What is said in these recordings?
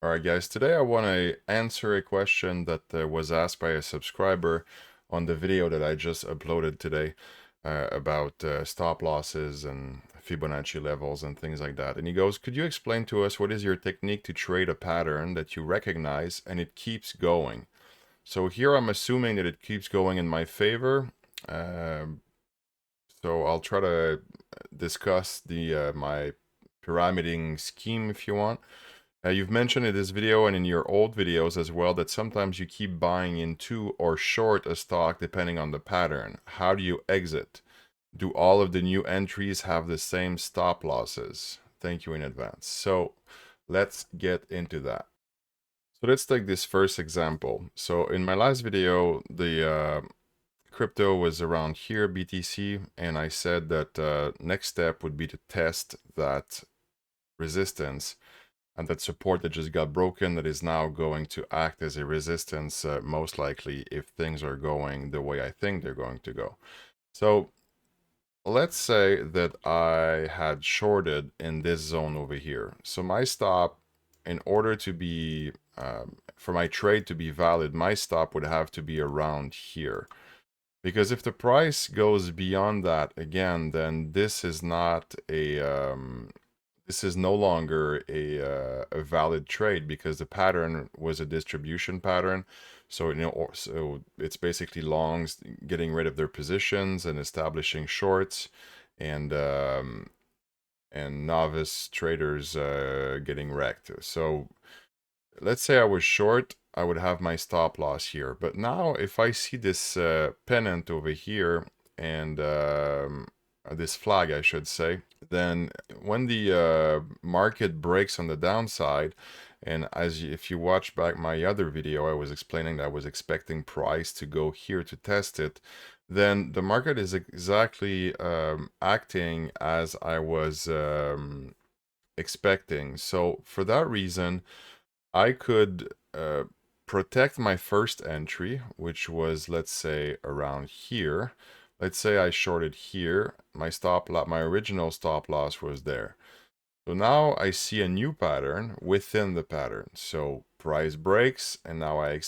All right, guys, today I want to answer a question that was asked by a subscriber on the video that I just uploaded today about stop losses and Fibonacci levels and things like that. And he goes, could you explain to us what is your technique to trade a pattern that you recognize and it keeps going? So here I'm assuming that it keeps going in my favor. Um, so I'll try to discuss the my pyramiding scheme if you want. You've mentioned in this video and in your old videos as well that sometimes you keep buying into or short a stock depending on the pattern. How do you exit? Do all of the new entries have the same stop losses? Thank you in advance. So let's get into that. So let's take this first example. So in my last video, the crypto was around here, BTC, and I said that next step would be to test that resistance and that support that just got broken that is now going to act as a resistance most likely if things are going the way I think they're going to go. So let's say that I had shorted in this zone over here. So my stop, in order to be, for my trade to be valid, my stop would have to be around here. Because if the price goes beyond that again, then this is not a this is no longer a valid trade because the pattern was a distribution pattern. So so it's basically longs getting rid of their positions and establishing shorts, and novice traders getting wrecked. So let's say I was short, I would have my stop loss here. But now if I see this pennant over here and this flag, I should say, then when the market breaks on the downside, and if you watch back my other video, I was explaining that I was expecting price to go here to test it, then the market is exactly acting as I was expecting. So for that reason, I could protect my first entry, which was, let's say, around here. Let's say I shorted here. My original stop loss was there. So now I see a new pattern within the pattern. So price breaks, and now I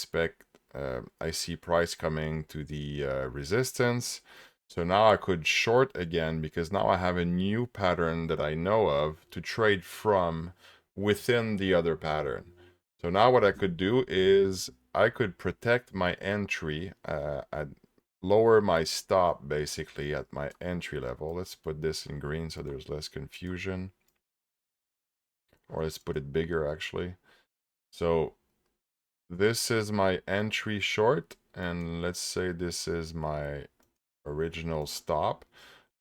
see price coming to the resistance. So now I could short again because now I have a new pattern that I know of to trade from within the other pattern. So now what I could do is I could protect my entry at lower my stop basically at my entry level. Let's put this in green so there's less confusion. Or let's put it bigger actually. So this is my entry short, and let's say this is my original stop.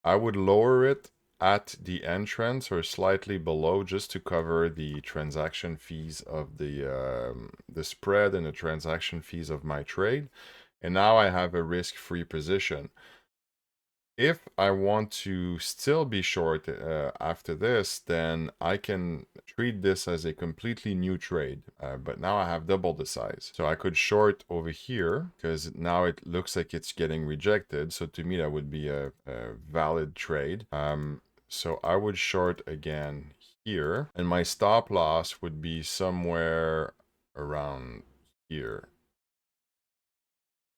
I would lower it at the entrance or slightly below just to cover the transaction fees of the spread and the transaction fees of my trade. And now I have a risk-free position. If I want to still be short after this, then I can treat this as a completely new trade. But now I have double the size. So I could short over here because now it looks like it's getting rejected. So to me, that would be a valid trade. So I would short again here. And my stop loss would be somewhere around here.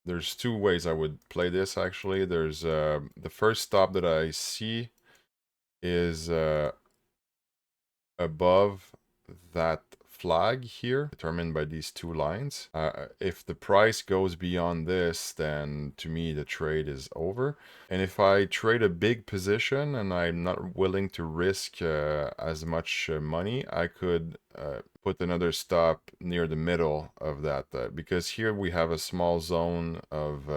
There's two ways I would play this actually. There's the first stop that I see is above that flag here, determined by these two lines. If the price goes beyond this, then to me the trade is over. And if I trade a big position and I'm not willing to risk as much money, I could put another stop near the middle of that because here we have a small zone of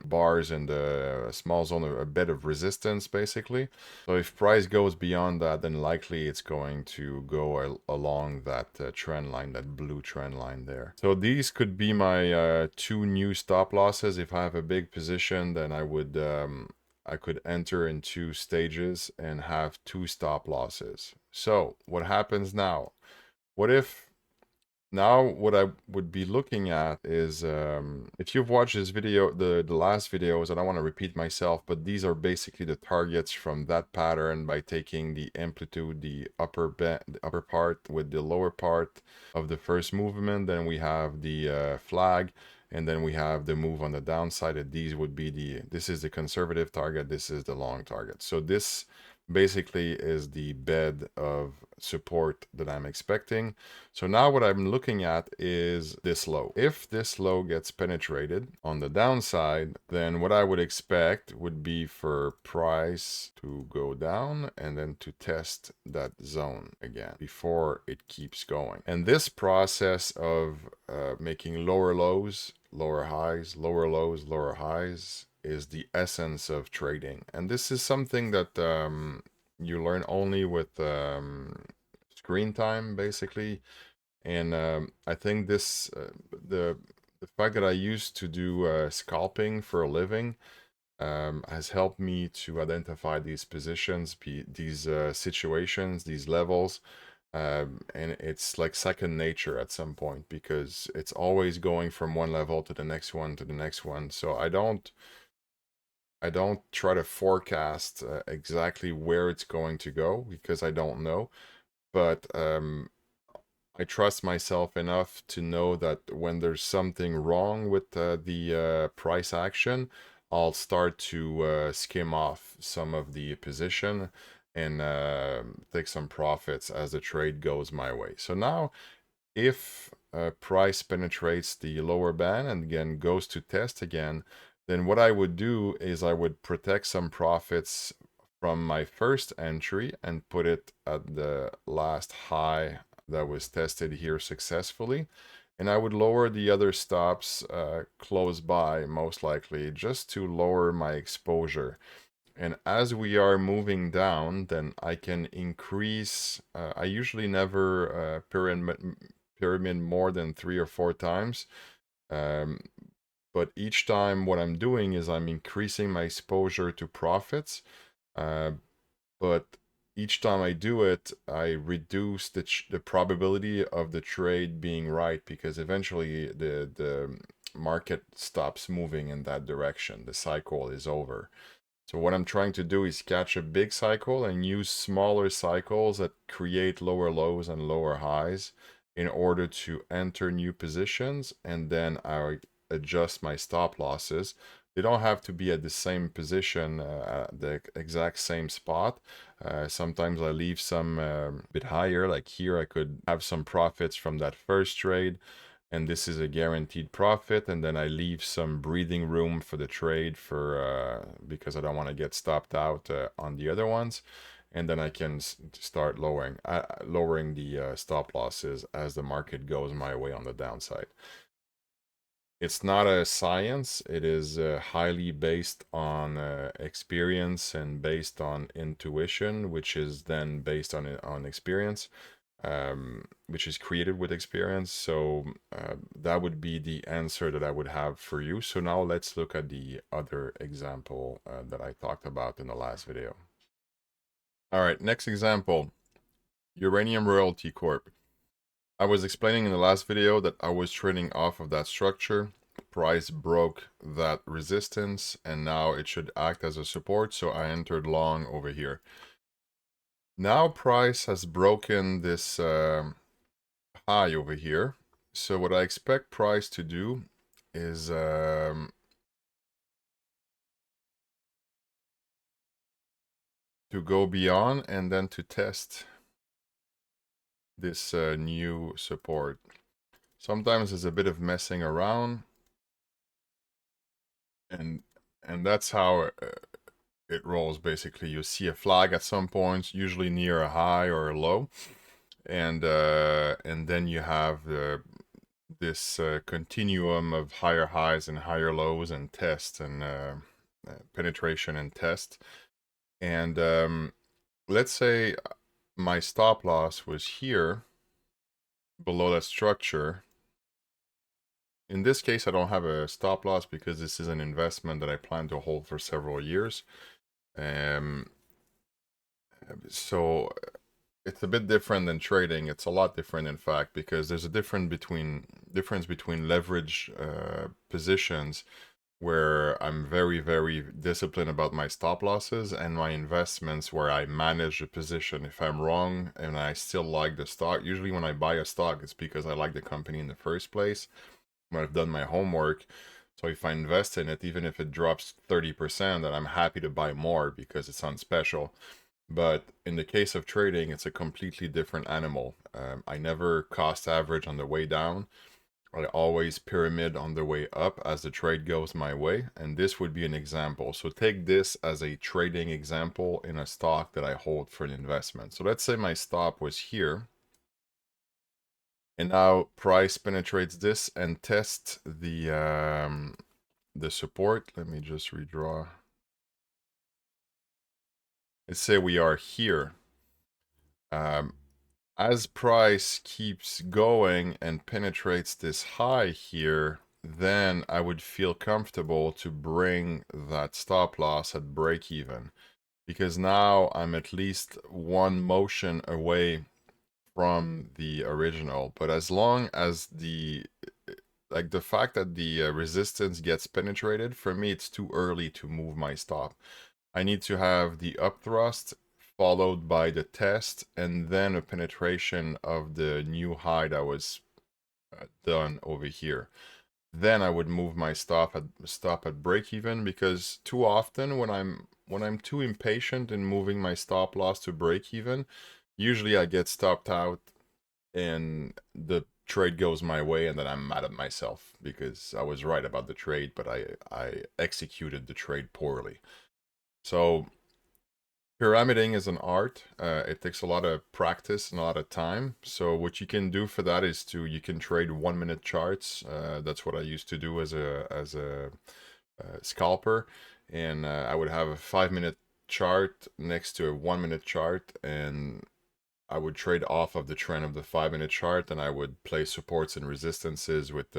bars and a small zone of a bit of resistance basically. So if price goes beyond that, then likely it's going to go along that trend line, that blue trend line there. So these could be my two new stop losses. If I have a big position, then I could enter in two stages and have two stop losses. So what happens now? What if Now, what I would be looking at is, if you've watched this video, the last videos, I don't want to repeat myself, but these are basically the targets from that pattern by taking the amplitude, the upper part with the lower part of the first movement. Then we have the flag, and then we have the move on the downside. And these would be this is the conservative target, this is the long target. So this basically is the bed of support that I'm expecting. So now what I'm looking at is this low. If this low gets penetrated on the downside, then what I would expect would be for price to go down and then to test that zone again before it keeps going. And this process of making lower lows, lower highs, lower lows, lower highs is the essence of trading. And this is something that you learn only with screen time, basically. And I think this the fact that I used to do scalping for a living has helped me to identify these positions, these situations, these levels. And it's like second nature at some point, because it's always going from one level to the next one to the next one. So I don't try to forecast exactly where it's going to go, because I don't know. But I trust myself enough to know that when there's something wrong with the price action, I'll start to skim off some of the position and take some profits as the trade goes my way. So now, if price penetrates the lower band and again goes to test again, then what I would do is I would protect some profits from my first entry and put it at the last high that was tested here successfully. And I would lower the other stops close by, most likely, just to lower my exposure. And as we are moving down, then I can increase. I usually never pyramid more than 3 or 4 times. But each time what I'm doing is I'm increasing my exposure to profits. But each time I do it, I reduce the probability of the trade being right, because eventually the market stops moving in that direction. The cycle is over. So what I'm trying to do is catch a big cycle and use smaller cycles that create lower lows and lower highs in order to enter new positions, and then I adjust my stop losses. They don't have to be at the same position, the exact same spot. Sometimes I leave some bit higher, like here I could have some profits from that first trade, and this is a guaranteed profit, and then I leave some breathing room for the trade for because I don't want to get stopped out on the other ones, and then I can start lowering the stop losses as the market goes my way on the downside. It's not a science. It is highly based on experience and based on intuition, which is then based on experience, which is created with experience. So that would be the answer that I would have for you. So now let's look at the other example that I talked about in the last video. All right, next example, Uranium Royalty Corp. I was explaining in the last video that I was trading off of that structure. Price broke that resistance, and now it should act as a support, so I entered long over here. Now price has broken this high over here. So what I expect price to do is to go beyond and then to test this new support. Sometimes there's a bit of messing around, and that's how it rolls. Basically, you see a flag at some points, usually near a high or a low, and then you have this continuum of higher highs and higher lows and test and penetration and test. And let's say my stop loss was here below that structure. In this case, I don't have a stop loss because this is an investment that I plan to hold for several years. So it's a bit different than trading. It's a lot different, in fact, because there's a difference between leverage positions where I'm very, very disciplined about my stop losses and my investments where I manage the position. If I'm wrong and I still like the stock, usually when I buy a stock, it's because I like the company in the first place, when I've done my homework. So if I invest in it, even if it drops 30%, then I'm happy to buy more because it's on special. But in the case of trading, it's a completely different animal. I never cost average on the way down. I always pyramid on the way up as the trade goes my way. And this would be an example. So take this as a trading example in a stock that I hold for an investment. So let's say my stop was here. And now price penetrates this and tests the support. Let me just redraw. Let's say we are here. As price keeps going and penetrates this high here, then I would feel comfortable to bring that stop loss at break even, because now I'm at least one motion away from the original. But as long as the fact that the resistance gets penetrated, for me it's too early to move my stop. I need to have the upthrust followed by the test and then a penetration of the new high that was done over here. Then I would move my stop at break even, because too often when I'm too impatient in moving my stop loss to break even, usually I get stopped out and the trade goes my way, and then I'm mad at myself because I was right about the trade, but I executed the trade poorly. So pyramiding is an art. It takes a lot of practice and a lot of time. So what you can do for that is you can trade 1 minute charts. That's what I used to do as a scalper, and I would have a 5 minute chart next to a 1 minute chart, and I would trade off of the trend of the 5 minute chart, and I would play supports and resistances with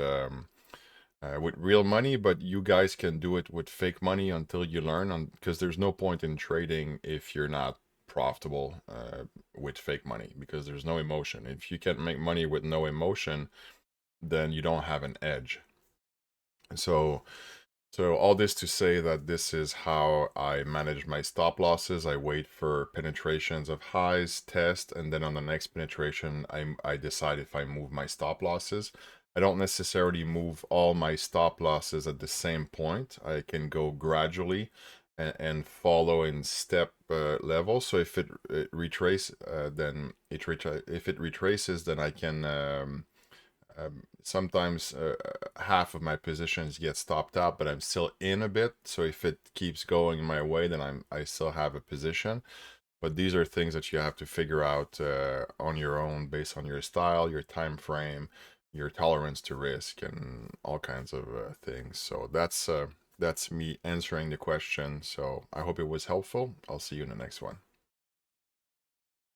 real money. But you guys can do it with fake money until you learn, because there's no point in trading if you're not profitable with fake money, because there's no emotion. If you can't make money with no emotion, then you don't have an edge. So all this to say that this is how I manage my stop losses. I wait for penetrations of highs, test, and then on the next penetration, I decide if I move my stop losses. I don't necessarily move all my stop losses at the same point. I can go gradually and follow in step level. So if it retraces, if it retraces, then I can. Sometimes half of my positions get stopped out, but I'm still in a bit. So if it keeps going my way, then I still have a position. But these are things that you have to figure out on your own, based on your style, your time frame, your tolerance to risk, and all kinds of things. So that's me answering the question. So I hope it was helpful. I'll see you in the next one.